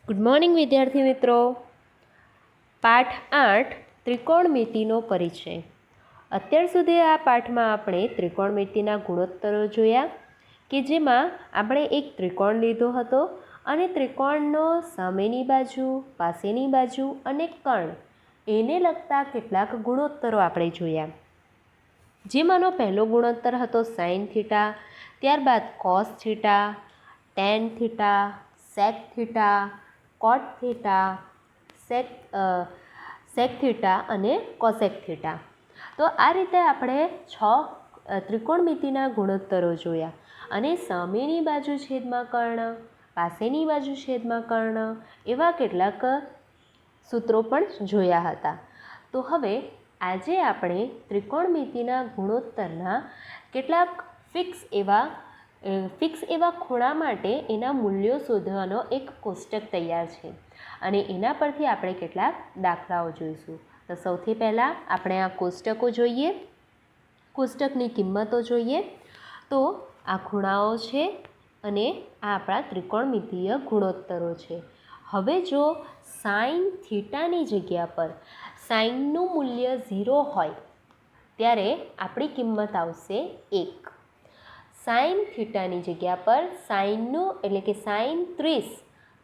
Good morning વિદ્યાર્થી મિત્રો. પાઠ 8 ત્રિકોણમિતિનો પરિચય. અત્યાર સુધી આ પાઠમાં આપણે ત્રિકોણમિતિના ગુણોત્તરો જોયા કે જેમાં આપણે એક ત્રિકોણ લીધો હતો અને ત્રિકોણનો સામેની બાજુ, પાસેની બાજુ અને કર્ણ એને લગતા કેટલાક ગુણોત્તરો આપણે જોયા. જેમાંનો પહેલો ગુણોત્તર હતો સાઇન થીટા, ત્યારબાદ cos theta, tan theta, sec theta, cot theta, sec theta અને કોસેક થીટા. તો આ રીતે આપણે 6 ત્રિકોણમિતિના ગુણોત્તરો જોયા અને સામેની બાજુ છેદમાં કર્ણ, પાસેની બાજુ છેદમાં કર્ણ એવા કેટલાક સૂત્રો પણ જોયા હતા. તો હવે આજે આપણે ત્રિકોણમિતિના ગુણોત્તરના કેટલાક ફિક્સ એવા ખૂણા માટે એના મૂલ્યો શોધવાનો એક કોષ્ટક તૈયાર છે અને એના પરથી આપણે કેટલાક દાખલાઓ જોઈશું. તો સૌથી પહેલાં આપણે આ કોષ્ટકો જોઈએ, કોષ્ટકની કિંમતો જોઈએ. તો આ ખૂણાઓ છે અને આ આપણા ત્રિકોણમિતિય ગુણોત્તરો છે. હવે જો સાઇન થીટાની જગ્યા પર સાઇનનું મૂલ્ય 0 હોય ત્યારે આપણી કિંમત આવશે 1. સાઇન થીટાની જગ્યા પર સાઇનનું એટલે કે સાઇન 30,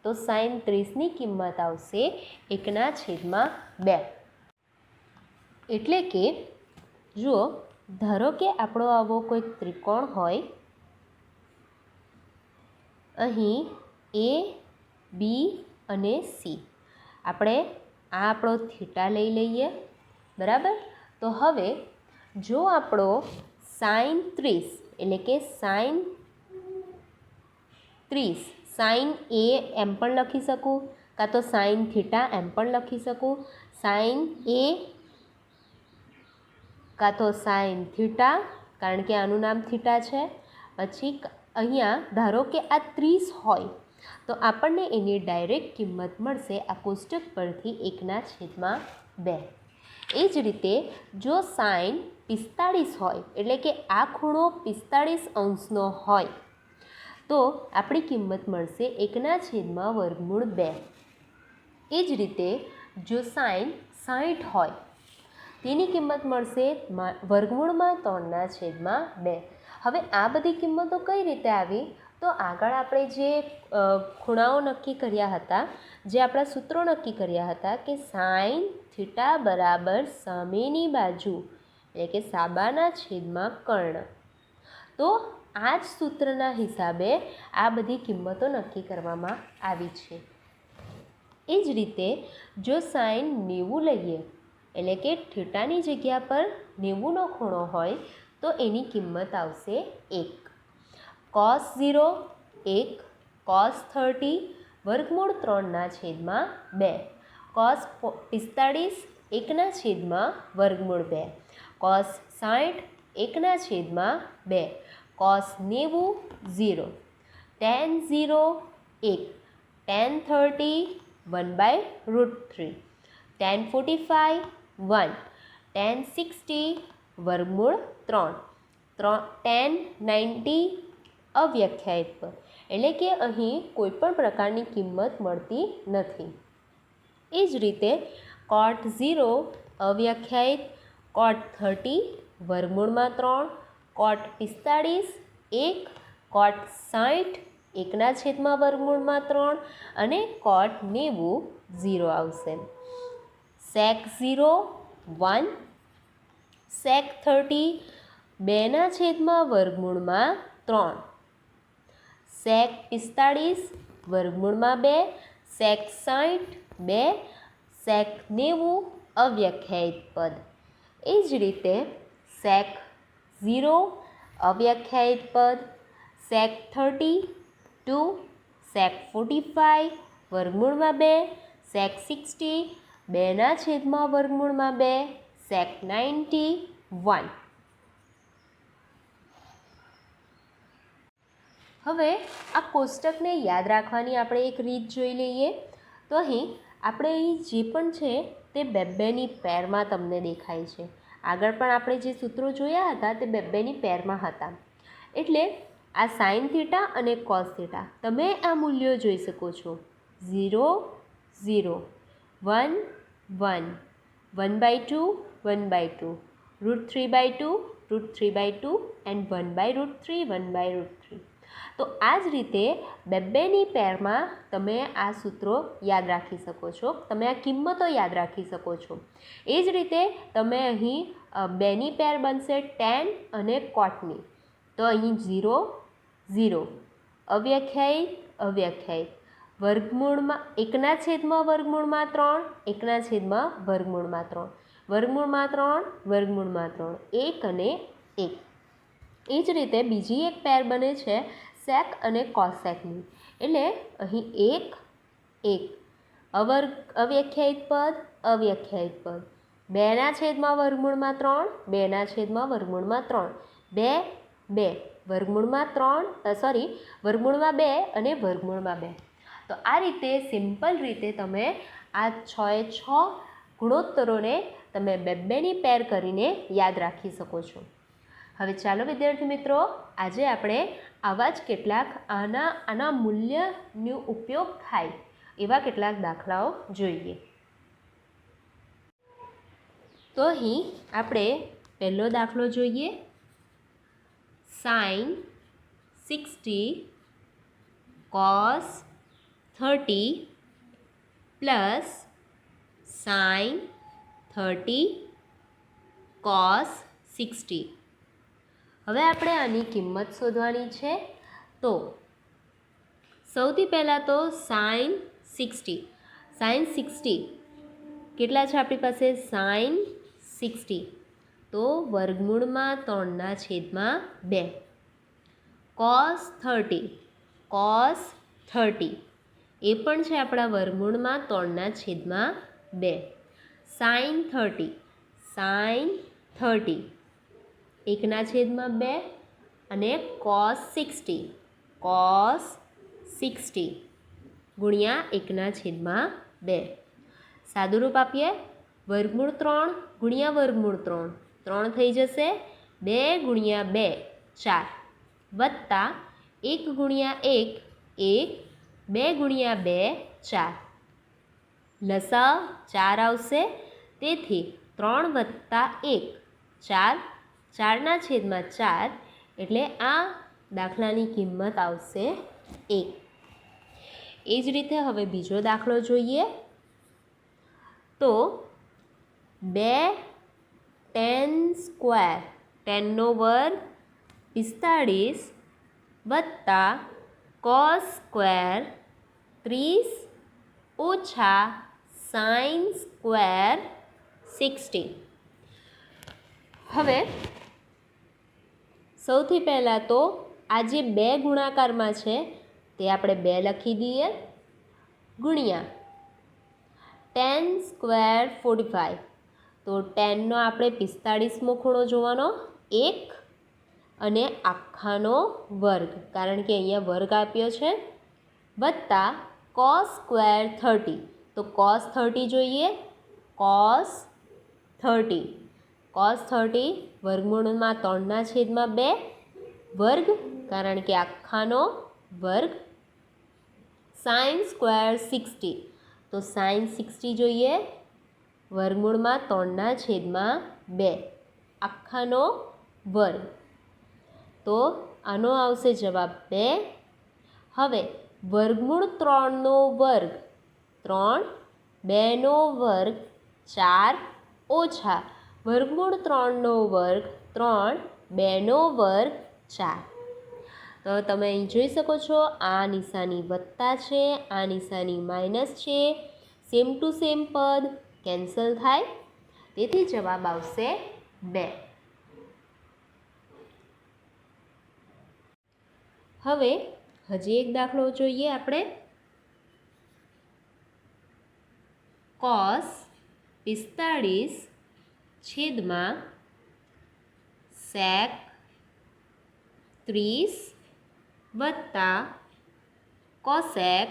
તો સાઇન 30ની કિંમત આવશે 1/2. એટલે કે જુઓ, ધારો કે આપણો આવો કોઈક ત્રિકોણ હોય, અહીં A, B અને C. આપણે આ આપણો થીટા લઈ લઈએ, બરાબર. તો હવે જો આપણો સાઇન 30 એટલે કે સાઇન 30, સાઇન A એમ પણ લખી શકું, કાં તો સાઇન થીટા એમ પણ લખી શકું, સાઇન A કાં તો સાઇન થીટા, કારણ કે આનું નામ થીટા છે. પછી અહીંયા ધારો કે આ 30 હોય તો આપણને એની ડાયરેક્ટ કિંમત મળશે આ કોષ્ટક પરથી 1/2. એ જ રીતે જો સાઇન 45 હોય એટલે કે આ ખૂણો 45° હોય તો આપણી કિંમત મળશે 1/2. એ જ રીતે જો સાઇન 60 હોય તેની કિંમત મળશે √3/2. હવે આ બધી કિંમતો કઈ રીતે આવી? તો આગળ આપણે જે ખૂણાઓ નક્કી કર્યા હતા, જે આપણા સૂત્રો નક્કી કર્યા હતા કે સાઇન થીટા બરાબર સામેની બાજુ એટલે કે સાબાના છેદમાં કર્ણ, તો આ જ સૂત્રના હિસાબે આ બધી કિંમતો નક્કી કરવામાં આવી છે. એ જ રીતે જો સાઇન 90 લઈએ એટલે કે થીટાની જગ્યા પર 90નો ખૂણો હોય તો એની કિંમત આવશે 1. cos 0 1, cos 30 √3/2, cos 45 1/2, cos 60 1/2, cos 90 0, tan 0 1, tan 30 1/√3, tan 45 1, tan 60 √3, tan 90 અવ્યાખ્યાયિત પદ, એટલે કે અહીં કોઈપણ પ્રકારની કિંમત મળતી નથી. એ જ રીતે cot 0 અવ્યાખ્યાયિત, cot 30 √3, cot 45 1, cot 60 1/3 અને cot 90 0 આવશે. sec 0 1, sec 30 2/3, sec 45 √2, sec 60 2, sec 90 અવ્યાખ્યાયિત પદ. એ જ રીતે sec 0 અવ્યાખ્યાયિત પદ, sec 30 2, sec 45 √2, sec 60 2/2, sec 90 1. હવે આ કોષ્ટકને યાદ રાખવાની આપણે એક રીત જોઈ લઈએ. તો અહીં આપણે જે પણ છે તે બે-બેની પેરમાં તમને દેખાય છે. આગળ પણ આપણે જે સૂત્રો જોયા હતા તે બે-બેની પેરમાં હતા. એટલે આ સાઇન થીટા અને કોસ થીટા તમે આ મૂલ્યો જોઈ શકો છો. 0 0 1 1 1/2 1/2 √3/2 √3/2 એન્ડ 1/√3 1/√3. તો આ જ રીતે બેની પેરમાં તમે આ સૂત્રો યાદ રાખી શકો છો, તમે આ કિંમતો યાદ રાખી શકો છો. એ જ રીતે તમે અહીં બેની પેર બનશે tan અને cotની. તો અહીં 0 0 અવ્યાખ્યાયિત અવ્યાખ્યાયિત વર્ગમૂળમાં 1/3 1/3 વર્ગમૂળમાં 3 વર્ગમૂળમાં 3 1 અને 1. એ જ રીતે બીજી એક પેર બને છે સેક અને કોસેકની. એટલે અહીં 1 1 અવ્યાખ્યાયિત પદ અવ્યાખ્યાયિત પદ 2/3 2/3 2 2 વર્ગમૂળમાં 2 અને વર્ગમૂળમાં 2. તો આ રીતે સિમ્પલ રીતે તમે આ 6 ગુણોત્તરોને તમે બેની પેર કરીને યાદ રાખી શકો છો. હવે ચાલો વિદ્યાર્થી મિત્રો, આજે આપણે આવા જ કેટલાક આના મૂલ્યનો ઉપયોગ થાય એવા કેટલાક દાખલાઓ જોઈએ. તો અહીં આપણે પહેલો દાખલો જોઈએ. sin 60 cos 30 plus sin 30 cos 60. હવે આપણે આની કિંમત શોધવાની છે. તો સૌથી પહેલાં તો sin 60 કેટલા છે આપણી પાસે? sin 60 તો વર્ગમૂળમાં 3/2. cos 30 એ પણ છે આપણા વર્ગમૂળમાં 3/2. sin 30 1/2 અને cos 60 ગુણ્યા 1/2. સાદુરૂપ આપીએ, વર્ગમૂળ 3 ગુણ્યા વર્ગમૂળ 3 થઈ જશે. 2 ગુણ્યા 2 4 વત્તા 1 ગુણ્યા 1 1 2 ગુણ્યા 2 4. લસા 4 આવશે, તેથી 3 વત્તા 1 4 4/4 એટલે આ દાખલાની કિંમત આવશે 1. એ જ રીતે હવે બીજો દાખલો જોઈએ. તો 2 tan સ્ક્વેર 10² 45 વત્તા cos સ્ક્વેર 30 ઓછા sin સ્ક્વેર 60. હવે સૌથી પહેલાં તો આ જે 2 ગુણાકારમાં છે તે આપણે 2 લખી દઈએ, ગુણ્યા tan સ્ક્વેર 45. તો tanનો આપણે 45મો ખૂણો જોવાનો 1 અને આખાનો વર્ગ, કારણ કે અહીંયા વર્ગ આપ્યો છે, વત્તા cos સ્ક્વેર 30. તો cos 30 જોઈએ. cos 30 વર્ગમૂળમાં 3/2 વર્ગ, કારણ કે આખાનો વર્ગ. sin સ્ક્વેર 60 તો sin 60 જોઈએ. વર્ગમૂળમાં 3/2 આખાનો વર્ગ. તો આનો આવશે જવાબ 2. હવે વર્ગમૂળ 3નો વર્ગ 3 2નો વર્ગ 4 ઓછા વર્ગમૂળ 3નો વર્ગ 3 2નો વર્ગ 4. તો તમે અહીં જોઈ શકો છો, આ નિશાની વત્તા છે, આ નિશાની માઇનસ છે. સેમ ટુ સેમ પદ કેન્સલ થાય, તેથી જવાબ આવશે 2. હવે હજી એક દાખલો જોઈએ આપણે. cos 45 છેદમાં sec 30 વત્તા cosec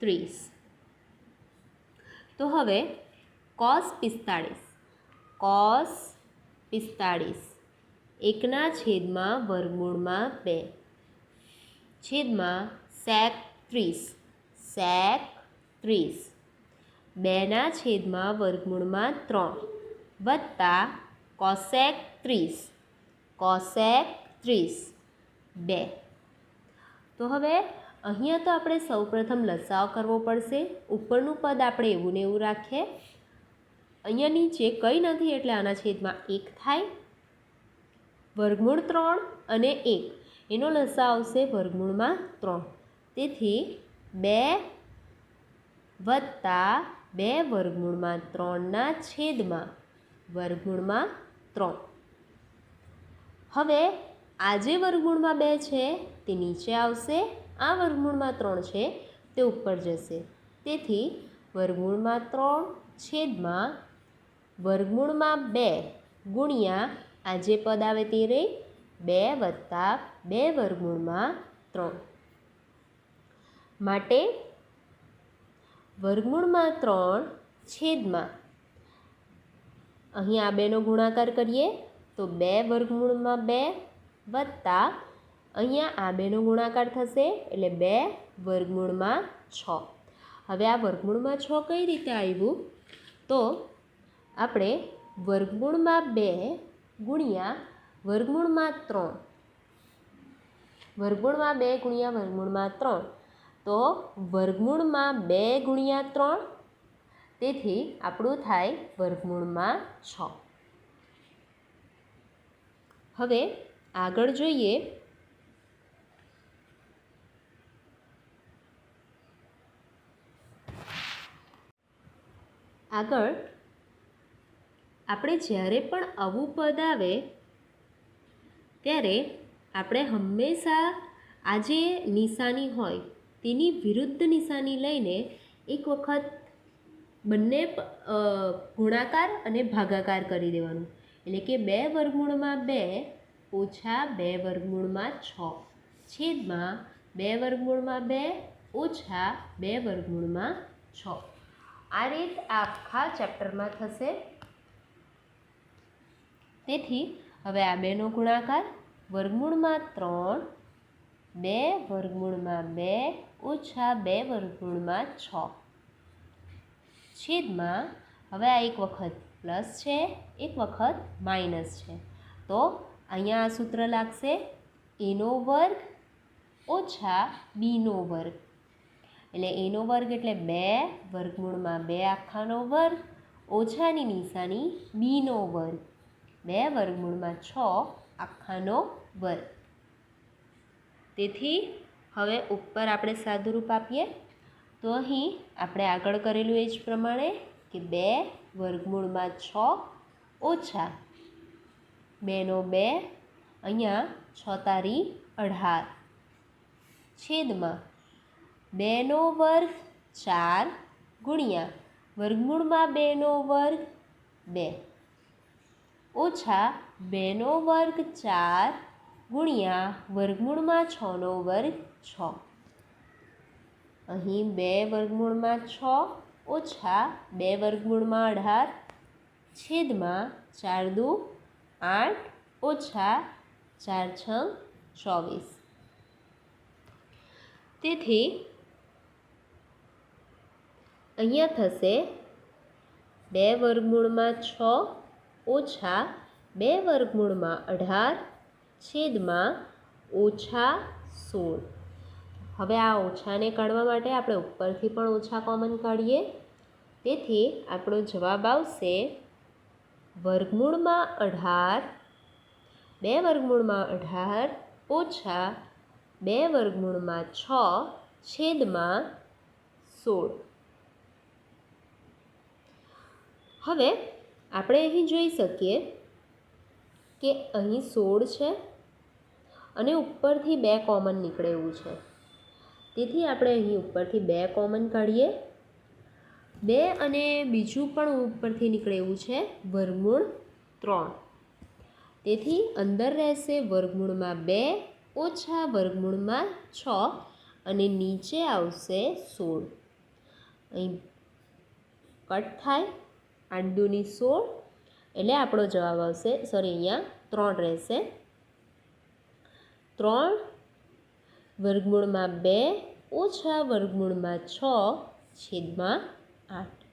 30. તો હવે cos 45 1/2 છેદમાં sec 30 સેક 30 2 છેદમાં વર્ગમૂળમાં 3 વત્તા કોસેક 30 કોસેક 30 2. તો હવે અહીંયા તો આપણે સૌપ્રથમ લસાઅ કરવો પડશે. ઉપરનું પદ આપણે એવું ને એવું રાખીએ. અહીંયા નીચે કંઈ નથી એટલે આના છેદમાં 1 થાય. વર્ગમૂળ 3 અને 1 એનો લસાઅ આવશે વર્ગમૂળમાં 3. તેથી 2 વત્તા 2 વર્ગમૂળમાં 3ના છેદમાં વર્ગમૂળમાં 3. હવે આ જે વર્ગમૂળમાં 2 છે તે નીચે આવશે. આ વર્ગમૂળમાં 3 છે તે ઉપર જશે. તેથી વર્ગમૂળમાં 3 છેદમાં વર્ગમૂળમાં 2 ગુણ્યા આ જે પદ આવે તે રહી 2 વત્તા 2 વર્ગમૂળમાં 3. માટે વર્ગમૂળમાં 3 છેદમાં અહીં આ બેનો ગુણાકાર કરીએ તો 2 વર્ગમૂળમાં 2 વત્તા અહીંયા આ બેનો ગુણાકાર થશે એટલે 2 વર્ગમૂળમાં 6. હવે આ વર્ગમૂળમાં 6 કઈ રીતે આવ્યું? તો આપણે વર્ગમૂળમાં 2 ગુણ્યા વર્ગમૂળમાં 3 વર્ગમૂળમાં 2 ગુણ્યા વર્ગમૂળમાં 3 તો વર્ગમૂળમાં 2 ગુણ્યા 3 તેથી આપણું થાય વર્ગમૂળમાં 6. હવે આગળ જોઈએ. આગળ આપણે જ્યારે પણ આવું પદ આવે ત્યારે આપણે હંમેશા આ જે નિશાની હોય તેની વિરુદ્ધ નિશાની લઈને એક વખત બંને ગુણાકાર અને ભાગાકાર કરી દેવાનું. એટલે કે 2 વર્ગમૂળમાં 2 ઓછા 2 વર્ગમૂળમાં 6 છેદમાં 2 વર્ગમૂળમાં 2 ઓછા 2 વર્ગમૂળમાં 6. આ રીત આખા ચેપ્ટરમાં થશે. તેથી હવે આ બેનો ગુણાકાર વર્ગમૂળમાં 3 2 વર્ગમૂળમાં 2 ઓછા 2 વર્ગમૂળમાં 6 છેદમાં હવે આ એક વખત પ્લસ છે એક વખત માઇનસ છે તો અહીંયા આ સૂત્ર લાગશે એનો વર્ગ ઓછા બીનો વર્ગ. એટલે એનો વર્ગ એટલે 2 વર્ગમૂળમાં 2 આખાનો વર્ગ ઓછાની નિશાની બીનો વર્ગ 2 વર્ગમૂળમાં 6 આખાનો વર્ગ. તેથી હવે ઉપર આપણે સાદુરૂપ આપીએ તો અહીં આપણે આગળ કરેલું એ જ પ્રમાણે કે 2 વર્ગમૂળમાં 6 ઓછા 2 નો 2 અહીંયા 6 તારી 18 છેદમાં 2 નો વર્ગ 4 ગુણ્યા વર્ગમૂળમાં 2 નો વર્ગ 2 ઓછા 2 નો વર્ગ 4 ગુણ્યા વર્ગમૂળમાં 6 નો વર્ગ 6. અહીં 2 વર્ગમૂળમાં 6 ઓછા 2 વર્ગમૂળમાં 18 છેદમાં 4 દુ 8 ઓછા 4 છ 24. તેથી અહીંયા થશે 2 વર્ગમૂળમાં 6 ઓછા 2 વર્ગમૂળમાં 18 છેદમાં ઓછા 16. હવે આ ઓછાને કાઢવા માટે આપણે ઉપરથી પણ ઓછા કોમન કાઢીએ. તેથી આપણો જવાબ આવશે વર્ગમૂળમાં 18 2 વર્ગમૂળમાં 18 ઓછા 2 વર્ગમૂળમાં 6 છેદમાં 16. હવે આપણે અહીં જોઈ શકીએ કે અહીં 16 છે અને ઉપરથી 2 કોમન નીકળે એવું છે. તેથી આપણે અહીં ઉપરથી 2 કોમન કાઢીએ. 2 અને બીજું પણ ઉપરથી નીકળે એવું છે વર્ગમૂળ 3. તેથી અંદર રહેશે વર્ગમૂળમાં 2 ઓછા વર્ગમૂળમાં 6 અને નીચે આવશે 16. અહીં કટ થાય 8 દુની 16 એટલે આપણો જવાબ આવશે અહીંયા 3 રહેશે. 3 વર્ગમૂળમાં 2 ઓછા વર્ગમૂળમાં 6/8